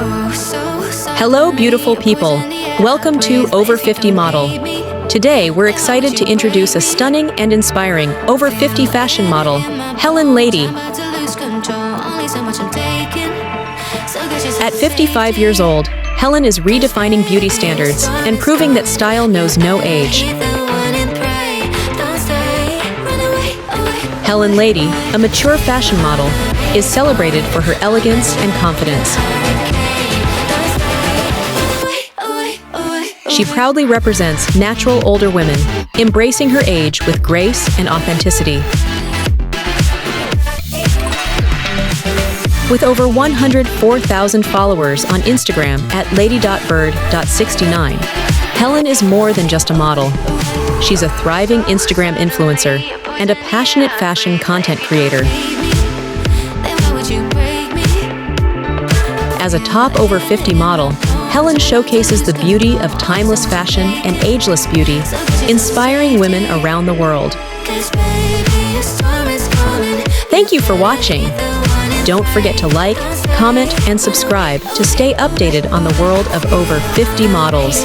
Hello, beautiful people. Welcome to Over 50 Model. Today, we're excited to introduce a stunning and inspiring over 50 fashion model, Helen Lady. At 55 years old, Helen is redefining beauty standards and proving that style knows no age. Helen Lady, a mature fashion model, is celebrated for her elegance and confidence. She proudly represents natural older women, embracing her age with grace and authenticity. With over 104,000 followers on Instagram at lady.bird.69, Helen is more than just a model. She's a thriving Instagram influencer and a passionate fashion content creator. As a top over 50 model, Helen showcases the beauty of timeless fashion and ageless beauty, inspiring women around the world. Thank you for watching. Don't forget to like, comment, and subscribe to stay updated on the world of over 50 models.